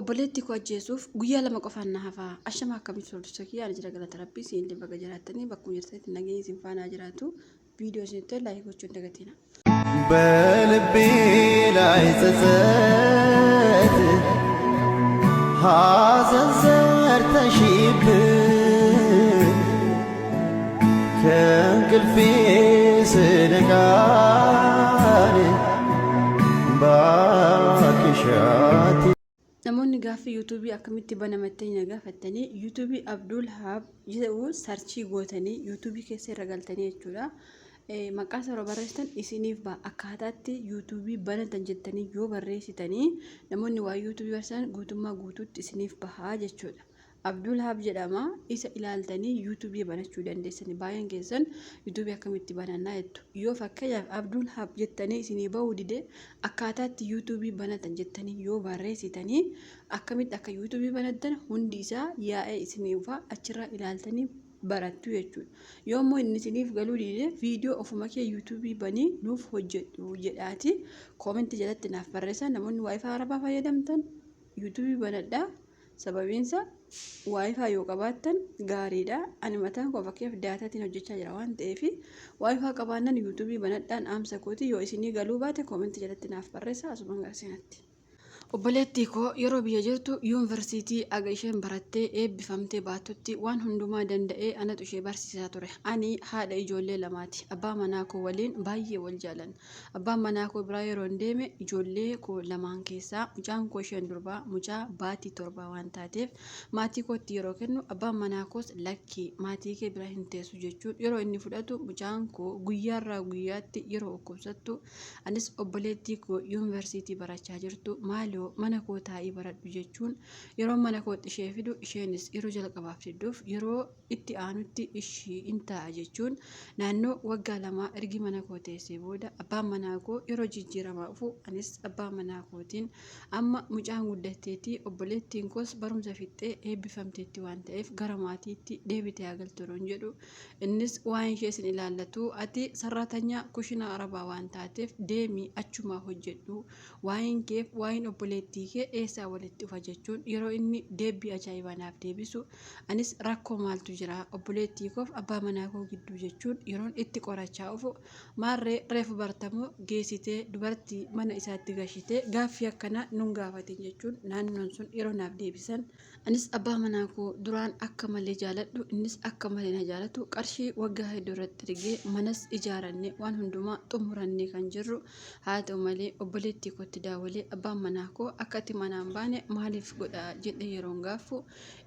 Obboleetti koo ajjeesuuf guyyaa lama qofaan na hafaa. Ashama akkamitti sooressa kiyyaa jira galata rabbii siin illee bakka jiraatanii bakkuma jirtanitti nageenya isin faanaa jiraatu. Viidiyoo isinitti laayik gochuun dagatina. በልቤ ላይ ጸጸት ሐዘን ዘርተሽብኝ ከእንቅልፌ ስነቃን ባክሻት namoonni gaaffii yuutuubii akkamitti banamattee na gaafattanii yuutuubii Abdul Hab jedhu sarchii gootanii yuutuubii keessa irra galtanii jechuudha. Maqaa isaa barreessitan isiniif ba'a. Akkaataatti yuutuubii banatan jettanii yoo barreessitanii namoonni waa yuutuubii barsiisan guutummaa guutuutti isiniif bahaa jechuudha. Abdul Hab jedhama. Isa ilaaltanii yuutuubii banachuu dandeessanii. Baay'een keessan yuutuubii akkamitti banannaa jettu. Yoo fakkeenyaaf Abdul Hab jettanii isinii bahuu dide akkaataatti yuutuubii banatan jettanii yoo barreessitanii akkamitti akka yuutuubii banatan hundi isaa yaa'ee isiniif achirraa ilaaltanii barattu jechuudha. Yoommoo inni isiniif galuu dide viidiyoo ofuma kee yuutuubii banii nuuf hojjedhu jedhaati koomentii jalatti naaf barreessaa. Namoonni waayifaa arabaa fayyadamtan yuutuubii banadhaa. Sababiinsa waayifaa yoo qabaattan gaariidha. Ani mataan koo fakkeef daataatiin hojjechaa jira waan ta'eef waayifaa qabaannan yuutuubii banadhaan dhaamsa kooti. Yoo isinii galuu baate koomentii jalatti naaf barreessaa. Asumaan garsiinatti. Obboleettii koo yeroo biyya jirtu yuunivarsiitii aga isheen barattee eebbifamtee baatutti waan hundumaa danda'ee anatu ishee barsiisaa ture. Ani haadha ijoollee lamaati. Abbaa manaa koo waliin baay'ee wal jaalan. Abbaan manaa koo biraa yeroo deeme ijoollee koo lamaan keessaa mucaan koo isheen durbaa mucaa baatii 7 waan taateef maatii kootti yeroo kennu abbaan manaa koos lakkii maatii kee bira hin teessu jechuun yeroo inni fudhatu mucaan koo guyyaarraa guyyaatti yeroo dhukkubsattu anis obboleettii koo yuunivarsiitii barachaa jirtu maaloo mana koo taa'ii baradhu jechuun yeroo mana kootti ishee fidu isheenis yeroo jalqabaaf fidduuf yeroo itti aanutti ishii in taa'a jechuun naannoo waggaa 2 ergi mana koo teessee booda abbaan manaa koo yeroo jijjiiramaa dhufu anis abbaa manaa kootiin amma mucaan guddatteetti obboleettiin koos barumsa fixxee eebbifamteetti waan ta'eef gara maatiitti deebitee agalturoon jedhu innis waan ishee isin ilaallatu ati sarratanyaa kushina arabaa waan taateef deemii achumaa hojjedhu waa'in keef waa'in obboleettii kee eessaa walitti dhufa jechuun yeroo inni deebii ajaa'ibaa naaf deebisu anis rakkoo maaltu jira obboleettii koof abbaa manaa koo gidduu jechuun yeroon itti qorachaa dhufu maarree reefu bartamoo geessitee dubartii mana isaatti gashitee gaaffii akkanaa nun gaafatin jechuun naannoon sun yeroo naaf deebisan anis abbaa manaa koo duraan akka malee jaaladhu innis akka malee na jaalatu qarshii waggaa hedduu irratti ergee manas ijaaranne waan hundumaa xumurannee kan jirru haa ta'u malee obboleettii kootti daawwalee abbaan manaa koo akkatti manaan baane maaliif godha jedhe yeroon gaaffu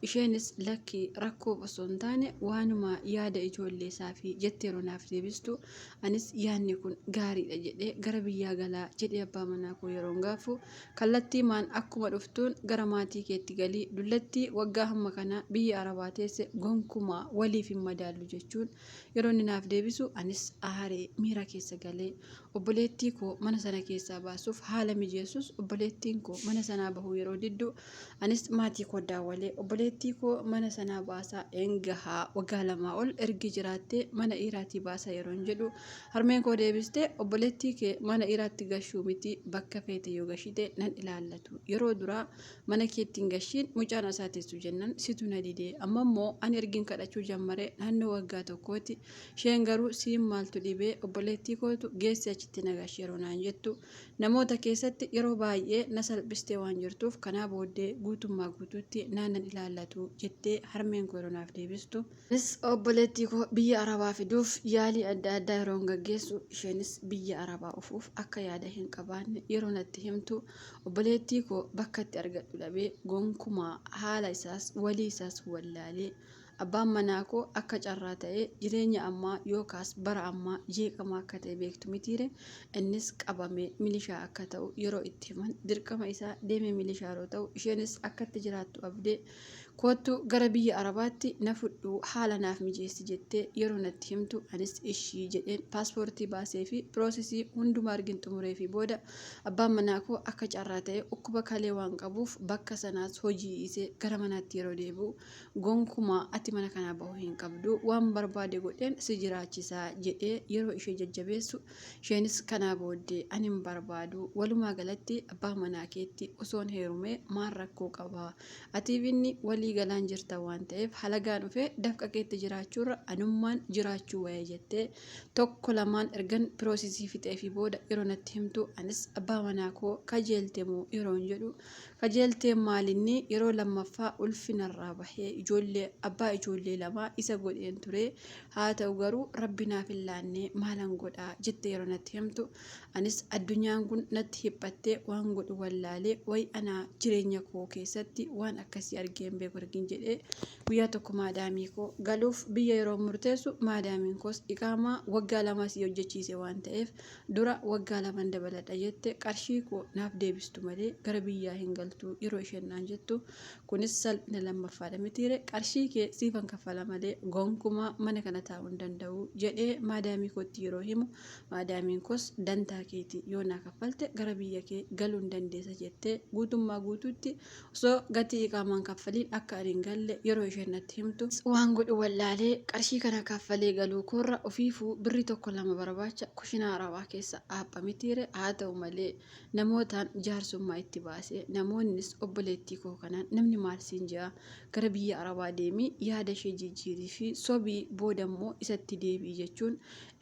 isheenis lakkii rakkoo osoo hin taane waanuma yaada ijoollee isaa fi jettee yeroo naaf deebistu anis yaadni kun gaariidha jedhee gara biyyaa galaa jedhee abbaa manaa koo yeroon gaaffu kallattii maan akkuma dhuftuun gara maatii keetti galii dullattii waggaa hamma kana biyya arabaa teesse gonkumaa waliif hin madaallu jechuun yeroo inni naaf deebisu anis aaree miira keessa galee obboleettii koo mana sana keessaa baasuuf haala mijeessus obboleettiin koo mana sanaa bahuu yeroo diddu anis maatii koo daawwalee obboleettii koo mana sanaa baasaa engahaa waggaa 2 ol ergi jiraattee mana dhiiraatii baasaa yeroon jedhu harmeen koo deebistee obboleettii kee mana dhiiraatti gashuu miti bakka feete yoo gashite nan ilaallatu yeroo duraa mana keettiin gashiin mucaan isaa teessu jennan situ na didee amma immoo ani ergin kadhachuu jammaree naannoo waggaa tokkooti isheen garuu siin maaltu dhibee obboleettii kootu geessi achitti nagash yeroo naan jettu namoota keessatti yeroo baay'ee na salphistee waan jirtuuf kanaa booddee guutummaa guutuutti naannan ilaallatu jettee harmeen koo yeroo naaf deebistu anis obboleettii koo biyya arabaa fiduuf yaalii adda addaa yeroo gaggeessu isheenis biyya arabaa ufuuf akka yaada hin qabaanne yeroo natti himtu obboleettii koo bakka itti argadhu dhabee gonkumaa haala isaas walii isaas wallaalee abbaan manaa koo akka carraa ta'ee jireenya ammaa yookaas bara ammaa jeeqamaa akka ta'e beektu mitiire innis qabamee milishaa akka ta'u yeroo itti himan dirqama isaa deemee milishaa yeroo ta'u isheenis akkatti jiraattu abdee kootu gara biyya arabaatti na fudhu haala naaf mijeessi jettee yeroo natti himtu anis ishii jedheen paaspoortii baasee fi piroosesii hundumaa argin xumuree fi booda abbaan manaa koo akka carraa ta'e dhukkuba kalee waan qabuuf bakka sanaas hojii isee gara manaatti yeroo deebi'u gonkumaa ati mana kanaa bahuu hin qabdu waan barbaade godheen si jiraachisaa jedhee yeroo ishee jajjabeessu isheenis kanaa booddee ani hin barbaadu walumaa galatti abbaa manaa keetti osoon heerumee maal rakkoo qaba atiif inni walii galaan jirta waan ta'eef halagaan dhufee dafqa keetti jiraachuurra anummaan jiraachuu wayya jettee tokko lamaan ergan piroosisii fixee fi booda yeroo natti himtu anis abbaa manaa koo kajeelte moo yeroon jedhu kajeeltee maalinni yeroo lammaffaa ulfinarraa bahee abbaa ijoollee lamaa isa godheen ture haa ta'u garuu rabbi naaf hin laannee maalan godhaa jettee yeroo natti himtu anis addunyaan kun natti hiphattee waan godhu wallaalee way anaa jireenya koo keessatti waan akkasii argeen beeku argin jedhee guyyaa tokko maadaamii koo galuuf biyya yeroo murteessu maadaamiin koos iqaamaa waggaa lama si hojjechiise waan ta'eef dura waggaa laman dabaladha jette qarshii koo naaf deebistu malee gara biyyaa hin galtu yeroo isheen naan jettu kunis salphina lammaffaadha mitiire qarshii kee siifan kaffala malee gonkumaa mana kana taa'uu hin danda'u jedhee maadaamii kootti yeroo himu maadaamiin koos dantaa keeti yoo naa kaffalte gara biyya kee galuu hin dandeessa jettee guutummaa guutuutti osoo gatii iqaamaan kaffaliin akka ani hin galle yeroo isheen natti himtu waan godhu wallaalee qarshii kana kaffalee galuu koorra ofiifuu birri tokko lama barbaacha kushinaa arabaa keessa aapha mitiire haa ta'u malee namootaan jaarsummaa itti baasee namoonnis obboleettii koo kanaan namni maal siin jaa gara biyya arabaa deemii yaada ishee jijjiirii fi sobii boodammoo isatti deebii jechuun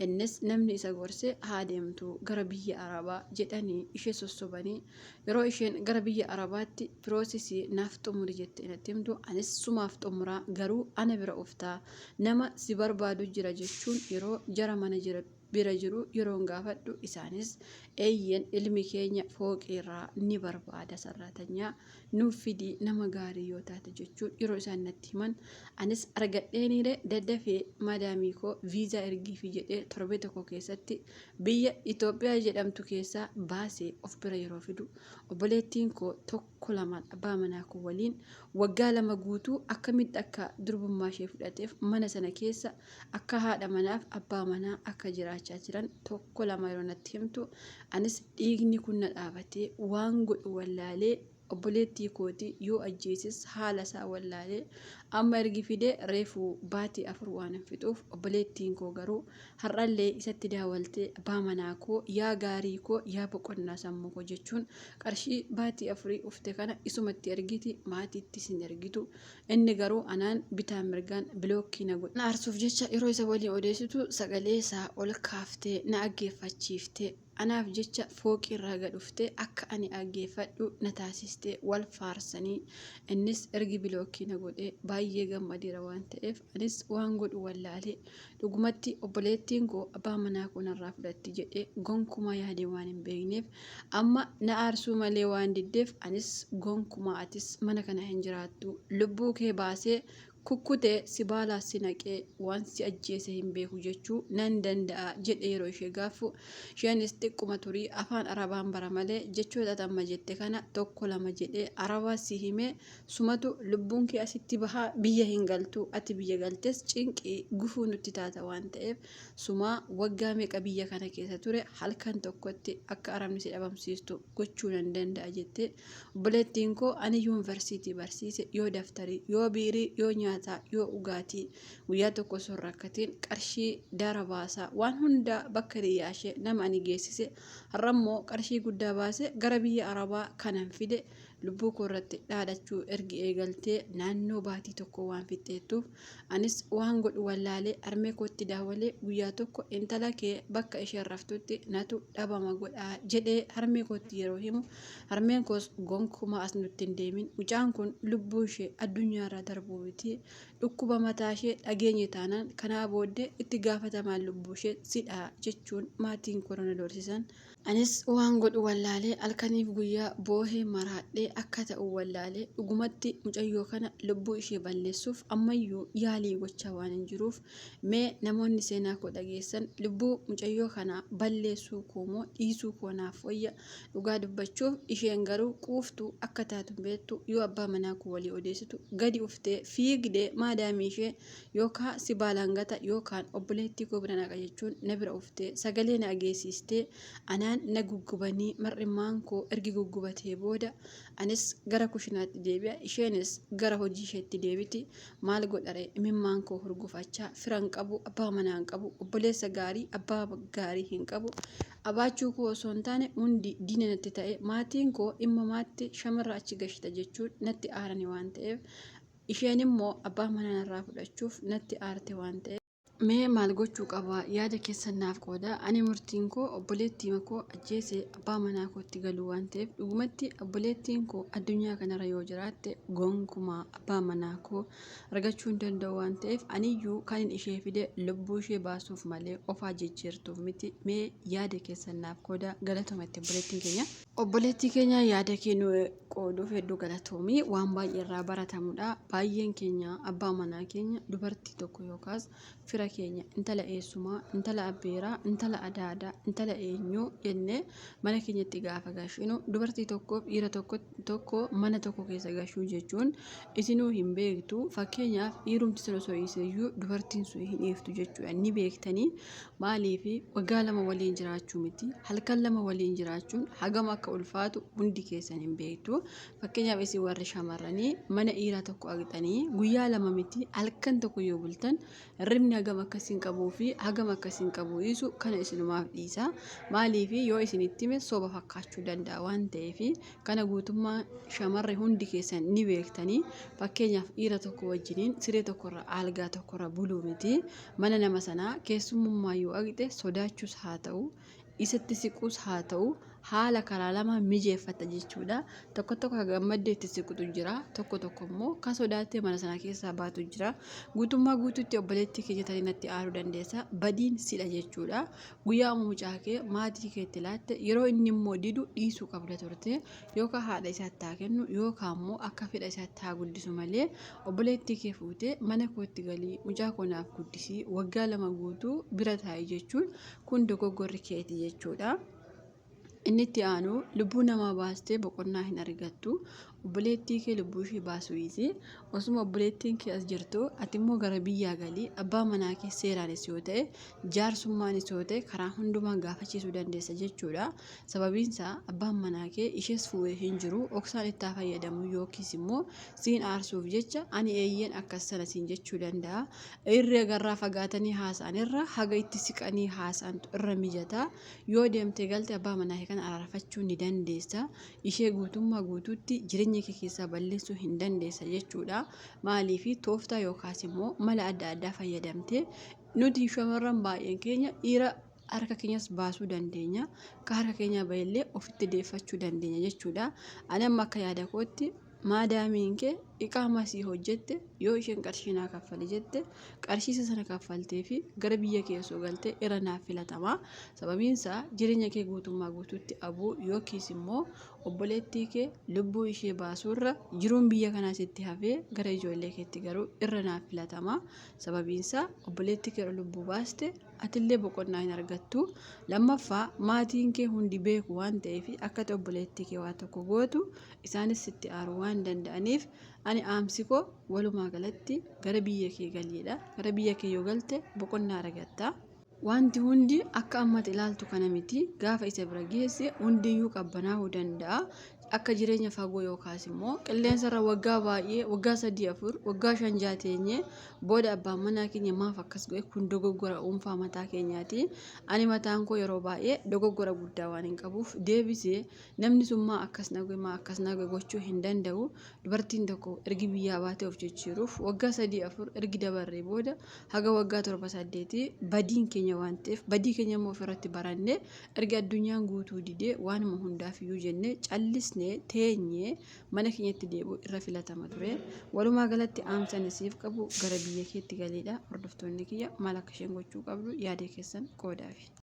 innis namni isa gorsee haa deemtu gara biyya arabaa jedhanii ishee sossobanii yeroo isheen gara biyya arabaatti piroosisii naaf xumuri jettee natti himtu anis sumaaf xumuraa garuu ana bira uftaa nama si barbaadu jira jechuun yeroo jara mana bira jiru yeroon gaafadhu isaanis eeyyen ilmi keenya fooqeerraa ni barbaada sarratanyaa nuuf fidii nama gaarii yoo taate jechuun yeroo isaan natti himan anis argadheeniire daddafee maadaamii koo viizaa ergiifi jedhee torbee tokko keessatti biyya Itoophiyaa jedhamtu keessaa baasee of bira yeroo fidu obboleettiin koo tokko lamaan abbaa manaa koo waliin waggaa lama guutuu akkamitti akka durbummaa ishee fudhateef mana sana keessa akka haadha manaaf abbaa manaa akka jiraachaa jiran tokko lama yeroo natti himtu anis dhiigni kun na dhaabatee waan godhu wallaalee obboleettii kooti yoo ajjeesis haala isaa wallaalee amma ergi fidee reefuu baatii 4 waan hin fixuuf obboleettiin koo garuu har'allee isatti daawaltee abbaa manaa koo yaa gaarii koo yaa boqonnaa sammuu koo jechuun qarshii baatii 4 ufte kana isumatti ergiti maatiitti sin ergitu inni garuu anaan bitaan mirgaan bilookkii na godhe na aarsuuf jecha yeroo isa waliin odeessitu sagalee isaa ol kaaftee na aggeeffachiiftee anaaf jecha fooqirraa gad dhuftee akka ani aggeeffadhu na taasistee wal faarsanii innis ergi bilookkii na godhee baay'ee gammadeera waan ta'eef anis waan godhu wallaalee dhugumatti obboleettiin koo abbaa manaa koo narraa fudhatti jedhee gonkumaa yaadee waan hin beekneef amma na aarsuu malee waan diddeef anis gonkumaa atis mana kana hin jiraattu lubbuu kee baasee kukkutee si baalaa si naqee waan si ajjeese hin beeku jechuu nan danda'a jedhe yeroo ishee gaaffu isheenis xiqquma turii afaan arabaan bara malee jechoota tamma jette kana tokko lama jedhee arabaa si himee sumatu lubbuun kee asitti bahaa biyya hin galtu ati biyya galtes cinqii gufuu nutti taata waan ta'eef sumaa waggaa meeqa biyya kana keessa ture halkan tokkotti akka arabni si dhabamsiistu gochuu nan danda'a jettee obboleettiin koo ani yuunivarsiitii barsiise yoo daftarii yoo biirii yoo yoo dhugaatii guyyaa tokko osoo rakkatiin qarshii dara baasaa waan hunda bakka dhiyyaashee nama ani geessise har'ammoo qarshii guddaa baase gara biyya arabaa kanan fide lubbuu koo irratti dhaadachuu ergi eegaltee naannoo baatii tokko waan fixeettuuf anis waan godhu wallaalee harmee kootti daawwalee guyyaa tokko intala kee bakka isheen raftutti natu dhabama godhaa jedhee harmee kootti yeroo himu harmeen koos gonkumaa as nutti hin deemin mucaan kun lubbuu ishee addunyaarraa darbuu miti dhukkuba mataa ishee dhageenye taanaan kanaa booddee itti gaafatamaan lubbuu ishee sidhaa jechuun maatiin korona doorsisan anis waan godhu wallaalee halkaniif guyyaa boohee maraadhee akka ta'u wallaalee dhugumatti mucayyoo kana lubbuu ishee balleessuuf ammayyuu yaalii gochaa waan hin jiruuf mee namoonni seenaa koo dhageessan lubbuu mucayyoo kana balleessuu koo moo dhiisuu koo naaf wayya dhugaa dubbachuuf isheen garuu quuftuu akka taatu beektu yoo abbaa manaa koo walii odeessitu gadi uftee fiigdee maadaamii ishee yookaan si baalangata yookaan obboleettii koo bira naqa jechuun na bira uftee sagalee na ageessistee anaan na guggubanii mar'immaan koo ergi guggubatee booda anis gara kushinaatti deebi'a, isheenis gara hojii isheetti deebiti. Maal godhare imimmaan koo hurgufachaa firan qabu, abbaa manaa hin qabu, obboleessa gaarii abbaa gaarii hin qabu. Abaachuu koo osoo hin taane hundi diina natti ta'e, maatiin koo dhimma maatti shamarra achi gashita jechuun natti aarani waan ta'eef, isheen immoo abbaa manaa irraa fudhachuuf natti aarte waan ta'eef. Mee maal gochuu qaba yaada keessan naaf qooda. Ani murtiin koo obboleettii koo ajjeese abbaa manaa kootti galuu waan ta'eef, dhugumatti obboleettiin koo addunyaa kanarra yoo jiraatte gonkumaa abbaa manaa koo argachuu hin danda'u waan ta'eef, aniyyuu kan ishee fide lubbuu ishee baasuuf malee ofaa jijjiirtuuf miti. Mee yaada keessan naaf qooda. Galatoomatti obboleettiin keenya. Obboleettii keenya yaada kennu qooduuf hedduu galatoomii. Waan baay'ee irraa baratamudha. Baay'een keenya abbaa manaa keenya dubartii tokko yookaas fira keenya intala eessumaa, intala abbeeraa, intala adaadaa, intala eenyuu jennee mana keenyatti gaafa gashinu dubartii tokkoof dhiira tokko mana tokko keessa gashuu jechuun isinuu hin beektu. Fakkeenyaaf dhiirumti sun osoo iseeyyuu dubartiin sun hin dhiiftu jechuudha. Ni beektanii maaliif waggaa 2 waliin jiraachuu miti, halkan 2 waliin jiraachuun hagam akka ulfaatu hundi keessan hin beektu. Fakkeenyaaf isin warri shamarranii mana dhiiraa tokko argitanii guyyaa 2 miti halkan tokko yoo bultan ribni hagam akkasiin qabuu fi hagam akkasiin qabu isu kana isinumaaf dhiisa. Maaliif yoo isinitti hime soba fakkaachuu danda'a waan ta'eef kana guutummaa shamarri hundi keessan ni beektanii. Fakkeenyaaf dhiira tokko wajjiniin siree tokkorra algaa tokkorra buluu miti. Mana nama sanaa keessummummaa yoo argite sodaachuus haa ta'u, isatti siquus haa ta'u, haala karaa lama mijeeffata jechuudha. Tokko tokko gammaddee itti siqutu jira, tokko tokko immoo kan sodaattee mana sana keessaa baatu jira. Guutummaa guutuutti obboleettii keenya ta'ee natti aaruu dandeessa. Badiin sidha jechuudha. Guyyaa mucaa kee maatii keetti laatte yeroo inni immoo didu dhiisuu qabda turte. Yookaan haadha isaatti haa kennu yookaan immoo akka fedha isaatti haa guddisu malee obboleettii kee fuutee mana kootti galii mucaa koonaaf guddisii waggaa 2 guutuu bira taa'e jechuun kun dogoggorri keeti jechuudha. Inni itti aanu lubbuu namaa baastee boqonnaa hin argattu. Obboleettii kee lubbuu ishee baasuu dhiisi. Osuma obboleettiin kee as jirtu ati immoo gara biyyaa galii abbaa manaa kee seeraanis yoo ta'e jaarsummaanis yoo ta'e karaa hundumaan gaafachiisuu dandeessa jechuudha. Sababiin isaa abbaan manaa kee ishees fuudhee hin jiru, oksaan itti fayyadamu yookiis immoo siin aarsuuf jecha ani eeyyeen akkas sana siin jechuu danda'a. Irree garraa fagaatanii haasa'an irra haga itti siqanii haasa'antu irra mijata. Yoo deemtee galte abbaa manaa kee kana araarfachuu ni dandeessa. Ishee guutummaa guutuutti jireenya kee keessaa balleessuu hin dandeessa jechuudha. Maaliif tooftaa yookaas immoo mala adda addaa fayyadamtee nuti shamarran baay'een keenya dhiira harka keenyas baasuu dandeenya. Ka harka keenya bahillee ofitti deeffachuu dandeenya jechuudha. Ani amma akka yaada kootti maadaamiin kee iqaama sii hojjette yoo isheen qarshii naa kaffali jette qarshii sana kaffaltee fi gara biyya kee osoo galte irra naaf filatama. Sababiin isaa jireenya kee guutummaa guutuutti abuu yookiis immoo obboleettii kee lubbuu ishee baasuurra jiruun biyya kanaas itti hafee gara ijoollee keetti garuu irra naaf filatama. Sababiin isaa obboleettii kee lubbuu baaste atillee boqonnaa hin argattu. Lammaffaa maatiin kee hundi beeku waan ta'eef akka obboleettii kee waa tokko gootu isaanis itti aaruu waan danda'aniif ani aamsi koo walumaa galatti gara biyya kee galiidha. Gara biyya kee yoo galte boqonnaa argatta. Wanti hundi akka ammatti ilaaltu kana miti. Gaafa isa bira geesse hundiyyuu qabbanaa'uu danda'a. Akka jireenya fagoo yookaas immoo qilleensarra waggaa baay'ee waggaa 3-4 waggaa 5 jaateenye booda abbaan manaa keenya maaf akkas godhe kun dogoggora dhuunfaa mataa keenyaati. Ani mataan koo yeroo baay'ee dogoggora guddaa waan hin qabuuf deebisee namni sun maa akkas nagwe gochuu hin danda'u. Dubartiin tokko ergi biyyaa baatee of jijjiiruuf waggaa 3-4 ergi dabarree booda haga waggaa 7-8 badiin keenya waan ta'eef badii keenya immoo ofirratti barannee ergi addunyaan guutuu didee waanuma hundaafiyyuu jennee callisnee teenyee mana keenyatti deebi'u irra filatama ture. Walumaa galatti aamsan isiif qabu gara biyya keetti galiidha. Hordoftoonni kiyya maal akka isheen gochuu qabdu yaada keessan qoodaafi.